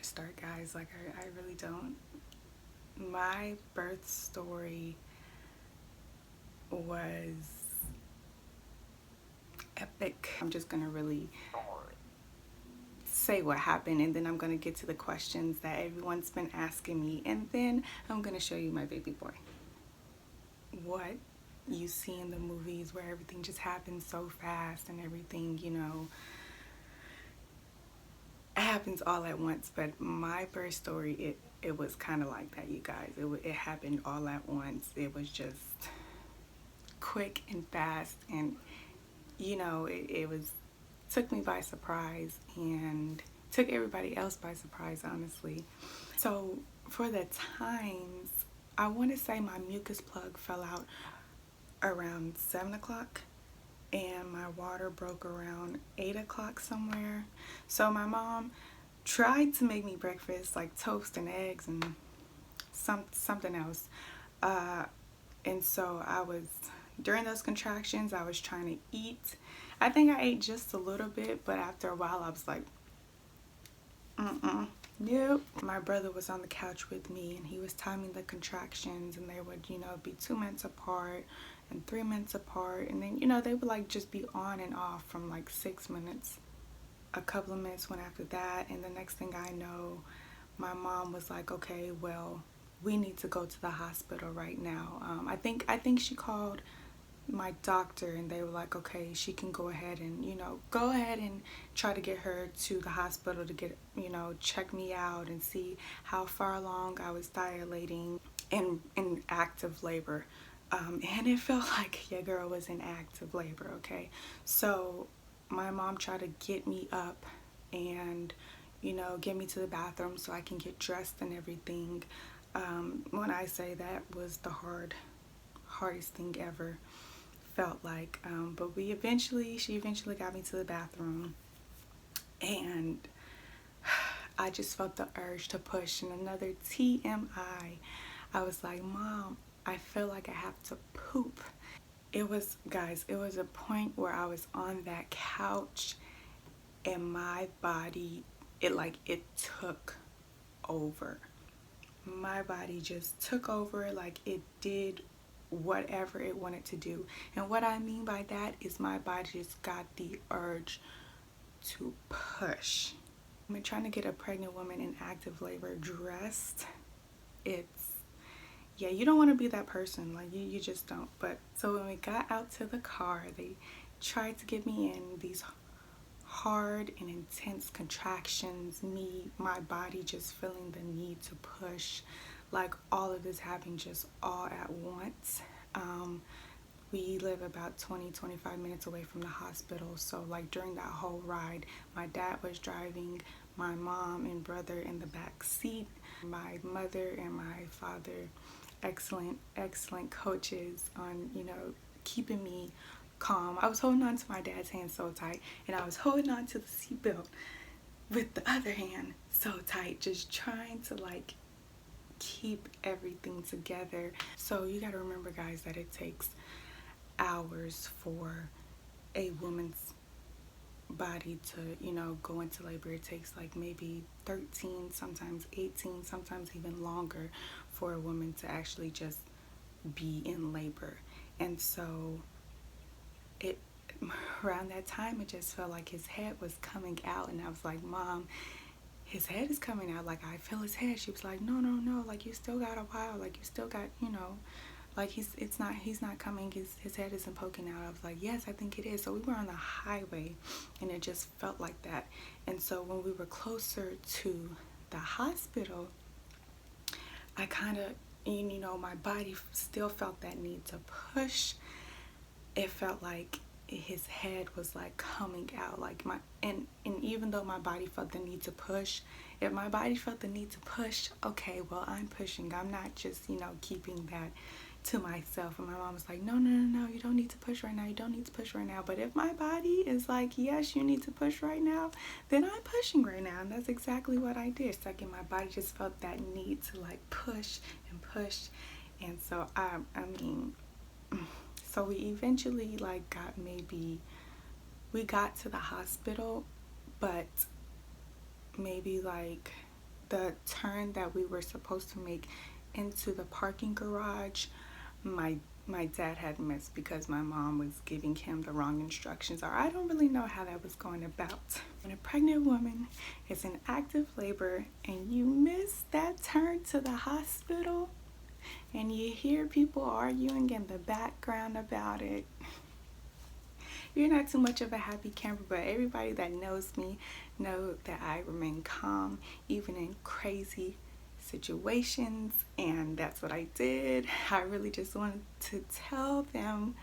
start, guys. Like, I really don't. My birth story was epic. I'm just gonna really say what happened, and then I'm gonna get to the questions that everyone's been asking me, and then I'm gonna show you my baby boy. What you see in the movies where everything just happens so fast and everything, it happens all at once. But my birth story, it was kind of like that, you guys. It happened all at once. It was just quick and fast, and it was took me by surprise and took everybody else by surprise, honestly. So for the times, I want to say my mucus plug fell out around 7 o'clock, and my water broke around 8 o'clock somewhere. So my mom tried to make me breakfast, like toast and eggs and something else. And so during those contractions, I was trying to eat. I think I ate just a little bit, but after a while, I was like, nope. My brother was on the couch with me, and he was timing the contractions, and they would, be 2 minutes apart and 3 minutes apart. And then, they would like just be on and off from like 6 minutes. A couple of minutes went after that, and the next thing I know, my mom was like, okay, well, we need to go to the hospital right now. I think she called my doctor, and they were like, okay, she can go ahead and try to get her to the hospital to get check me out and see how far along I was dilating in active labor. And it felt like your girl was in active labor. Okay, so my mom tried to get me up and get me to the bathroom so I can get dressed and everything. When I say that was the hardest thing ever, felt like, but she eventually got me to the bathroom, and I just felt the urge to push. And another TMI, I was like, Mom, I feel like I have to poop. It was a point where I was on that couch, and my body, it took over. My body just took over, like it did whatever it wanted to do. And what I mean by that is my body just got the urge to push. I mean, trying to get a pregnant woman in active labor dressed, you don't want to be that person. Like, you just don't. But so when we got out to the car, they tried to get me in. These hard and intense contractions, my body just feeling the need to push, like all of this happened just all at once. We live about 20-25 minutes away from the hospital, so like during that whole ride, my dad was driving, my mom and brother in the back seat, my mother and my father, excellent coaches on keeping me calm. I was holding on to my dad's hand so tight, and I was holding on to the seatbelt with the other hand so tight, just trying to like keep everything together. So you got to remember, guys, that it takes hours for a woman's body to go into labor. It takes like maybe 13, sometimes 18, sometimes even longer for a woman to actually just be in labor. And so around that time, it just felt like his head was coming out, and I was like, Mom, his head is coming out, like I feel his head. She was like, no, like you still got a while, like you still got, like he's not coming, his head isn't poking out. I was like, yes, I think it is. So we were on the highway, and it just felt like that. And so when we were closer to the hospital, I kind of, my body still felt that need to push. It felt like his head was like coming out, like and even though my body felt the need to push, if my body felt the need to push, okay, well, I'm pushing. I'm not just keeping that to myself. And my mom was like, no, you don't need to push right now, you don't need to push right now. But if my body is like, yes, you need to push right now, then I'm pushing right now. And that's exactly what I did. Second, my body just felt that need to like push and push. And so so we eventually like we got to the hospital, but maybe like the turn that we were supposed to make into the parking garage, my dad had missed because my mom was giving him the wrong instructions, or I don't really know how that was going about. When a pregnant woman is in active labor and you miss that turn to the hospital and you hear people arguing in the background about it, you're not too much of a happy camper. But everybody that knows me know that I remain calm even in crazy situations, and that's what I did. I really just wanted to tell them,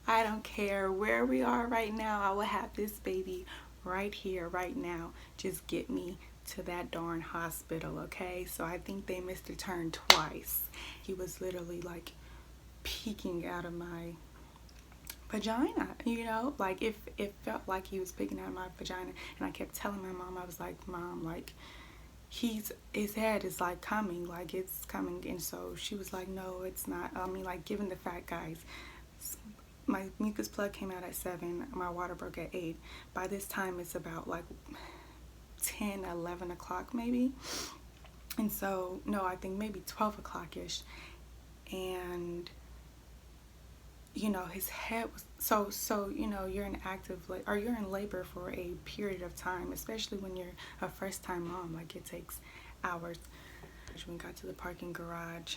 I don't care where we are right now, I will have this baby right here, right now. Just get me to that darn hospital, okay? So I think they missed a turn twice. He was literally like peeking out of my vagina, you know, like it felt like he was peeking out of my vagina. And I kept telling my mom, I was like, Mom, like his head is like coming, like it's coming. And so she was like, no, it's not. I mean, like, given the fact, guys, my mucus plug came out at 7, my water broke at 8. By this time it's about like 10, 11 o'clock maybe. And so no, I think maybe 12 o'clock ish. And you know, his head was so you know, you're in or you're in labor for a period of time, especially when you're a first-time mom. Like, it takes hours. When we got to the parking garage,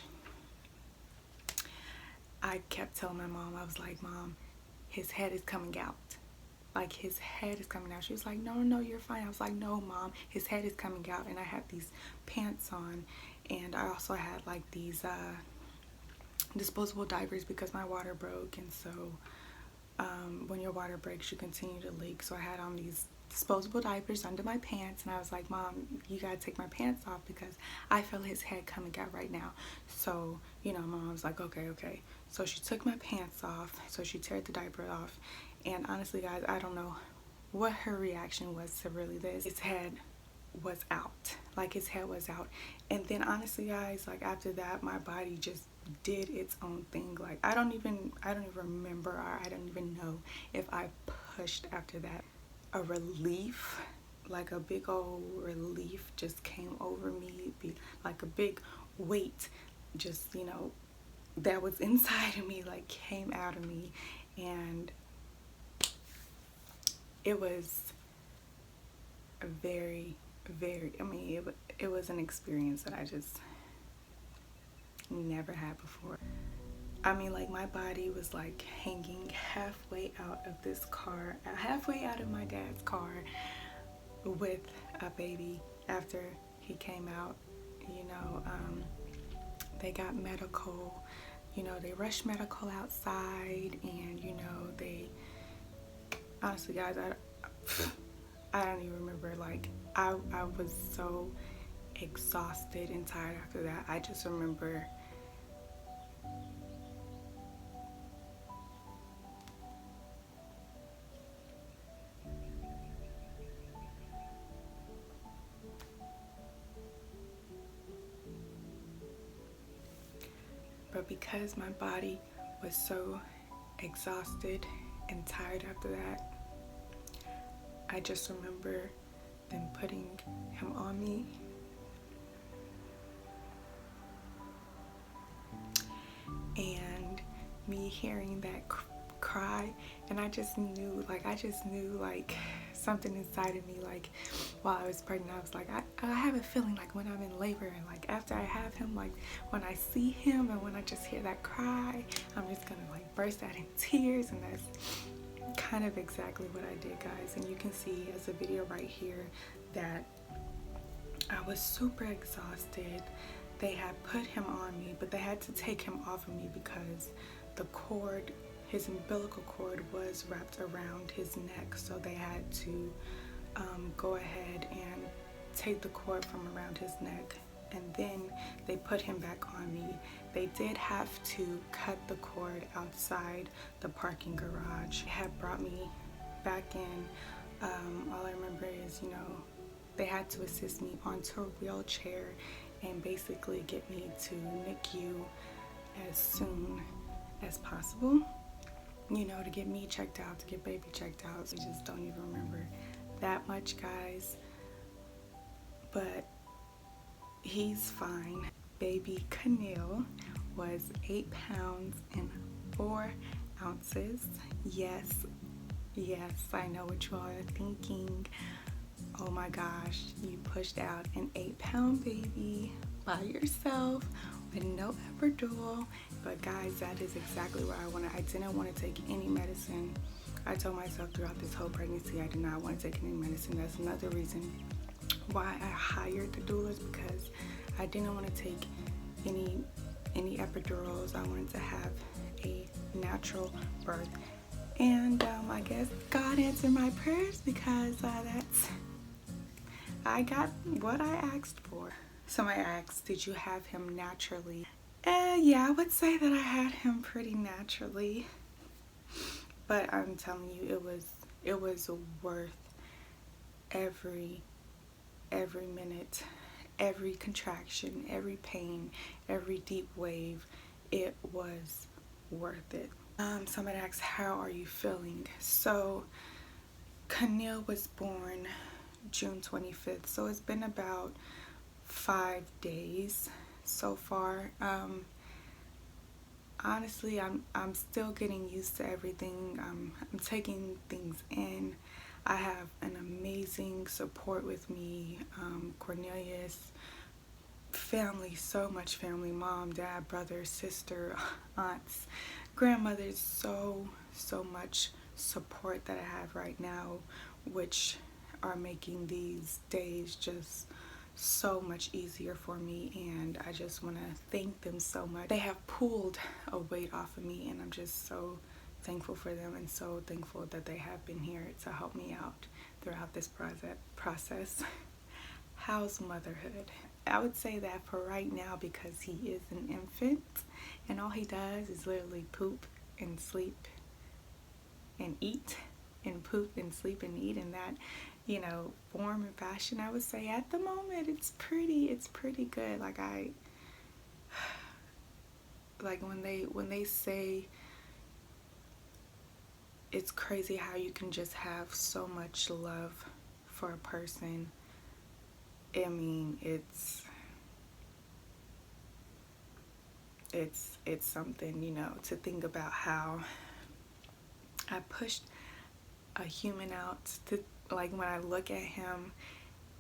I kept telling my mom, I was like, Mom, his head is coming out. Like, his head is coming out. She was like, no, you're fine. I was like, no, Mom, his head is coming out. And I had these pants on, and I also had like these disposable diapers because my water broke. And so when your water breaks, you continue to leak. So I had on these disposable diapers under my pants, and I was like, Mom, you gotta take my pants off because I feel his head coming out right now. So, you know, Mom was like, okay. So she took my pants off, so she teared the diaper off. And honestly, guys, I don't know what her reaction was to really this. His head was out. Like, his head was out. And then honestly, guys, like, after that, my body just did its own thing. Like, I don't even remember, or I don't even know if I pushed after that. A relief, like a big old relief, just came over me. Like a big weight, just, you know, that was inside of me, like, came out of me. And it was a very, I mean, it was an experience that I just never had before. I mean, like, my body was like hanging halfway out of this car, halfway out of my dad's car with a baby after he came out. You know, they got medical, you know, they rushed medical outside, and, you know, they, honestly, guys, I don't even remember. Like, I was so exhausted and tired after that. I just remember but because my body was so exhausted and tired after that, I just remember them putting him on me, and me hearing that cry, and I just knew like something inside of me, like, while I was pregnant, I was like, I have a feeling like when I'm in labor, and like after I have him, like when I see him and when I just hear that cry, I'm just gonna like burst out in tears. And that's kind of exactly what I did, guys. And you can see as a video right here that I was super exhausted. They had put him on me, but they had to take him off of me because the cord, his umbilical cord, was wrapped around his neck. So they had to go ahead and take the cord from around his neck, and then they put him back on me. They did have to cut the cord outside the parking garage. They had brought me back in. All I remember is, you know, they had to assist me onto a wheelchair and basically get me to NICU as soon as possible, you know, to get me checked out, to get baby checked out. So I just don't even remember that much, guys. But he's fine. Baby Caneil was 8 pounds and 4 ounces. Yes, yes, I know what you all are thinking. Oh my gosh, you pushed out an 8-pound baby by yourself with no epidural. But guys, that is exactly what I wanted. I didn't want to take any medicine. I told myself throughout this whole pregnancy I did not want to take any medicine. That's another reason why I hired the doulas, because I didn't want to take any epidurals. I wanted to have a natural birth. And I guess God answered my prayers, because I got what I asked for. Somebody asked, did you have him naturally? Yeah, I would say that I had him pretty naturally. But I'm telling you, it was worth every minute, every contraction, every pain, every deep wave. It was worth it. Somebody asked, how are you feeling? So Caneil was born June 25th, so it's been about 5 days so far. Honestly, I'm still getting used to everything. I'm taking things in. I have an amazing support with me. Cornelius, family, so much family, mom, dad, brother, sister, aunts, grandmothers, so much support that I have right now, which are making these days just so much easier for me, and I just want to thank them so much. They have pulled a weight off of me, and I'm just so thankful for them, and so thankful that they have been here to help me out throughout this process. How's motherhood? I would say that for right now, because he is an infant and all he does is literally poop and sleep and eat, and poop and sleep and eat, and that, form and fashion, I would say at the moment it's pretty good. Like when they say it's crazy how you can just have so much love for a person. I mean, it's something, to think about how I pushed a human out to, like, when I look at him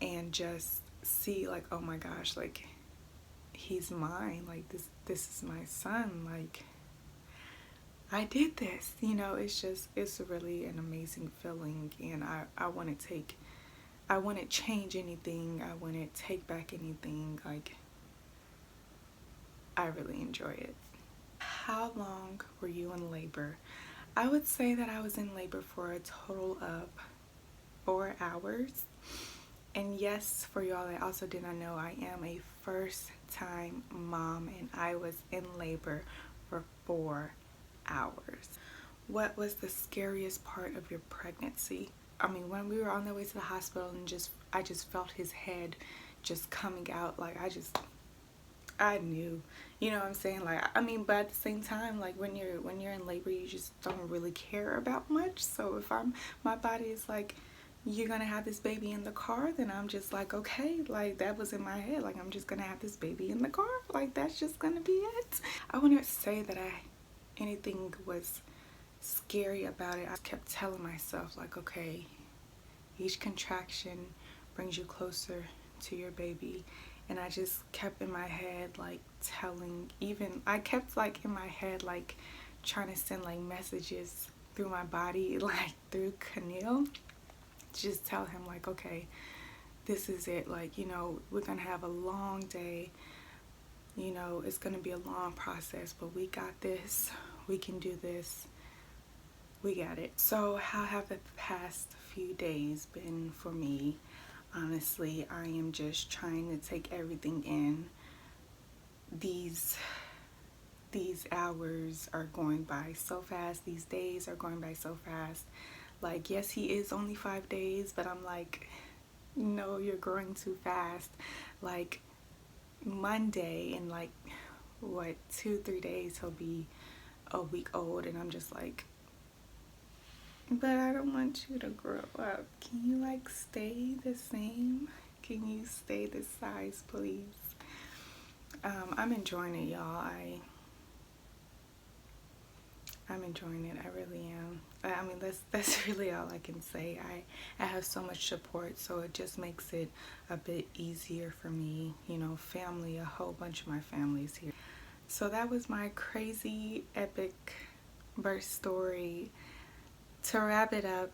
and just see, like, oh my gosh, like, he's mine, like, this is my son, like, I did this, it's really an amazing feeling, and I wouldn't change anything, I wouldn't take back anything, like, I really enjoy it. How long were you in labor? I would say that I was in labor for a total of 4 hours. And yes, for y'all that also did not know, I am a first-time mom, and I was in labor for 4 hours. What was the scariest part of your pregnancy? I mean, when we were on the way to the hospital, and I just felt his head just coming out, like, I knew, you know what I'm saying? Like, I mean, but at the same time, like, when you're in labor, you just don't really care about much. So if my body is like, you're gonna have this baby in the car, then I'm just like, okay, like, that was in my head, like, I'm just gonna have this baby in the car, like, that's just gonna be it. I wouldn't say that anything was scary about it. I kept telling myself, like, okay, each contraction brings you closer to your baby. And I just kept in my head, like, I kept, like, in my head, like, trying to send, like, messages through my body, like, through Caneil, just tell him, like, okay, this is it, like, we're gonna have a long day, it's gonna be a long process, but we got this, we can do this, we got it. So how have the past few days been for me? Honestly, I am just trying to take everything in. These hours are going by so fast. These days are going by so fast. Like, yes, he is only 5 days, but I'm like, no, you're growing too fast. Like, Monday, in like, what, 2-3 days, he'll be a week old, and I'm just like, but I don't want you to grow up. Can you, like, stay the same? Can you stay this size, please? I'm enjoying it, y'all. I'm enjoying it. I really am. I mean, that's really all I can say. I have so much support, so it just makes it a bit easier for me. You know, family, a whole bunch of my family's here. So that was my crazy, epic birth story. To wrap it up,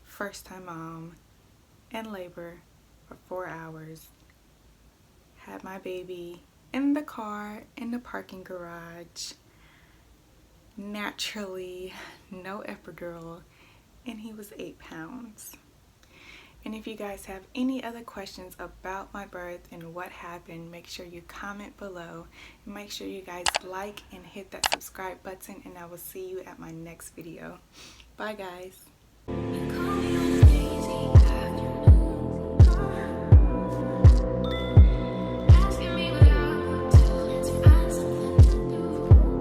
first time mom in labor for 4 hours. Had my baby in the car in the parking garage. Naturally, no epidural, and he was 8 pounds. And if you guys have any other questions about my birth and what happened, make sure you comment below. And make sure you guys like and hit that subscribe button, and I will see you at my next video. Bye guys.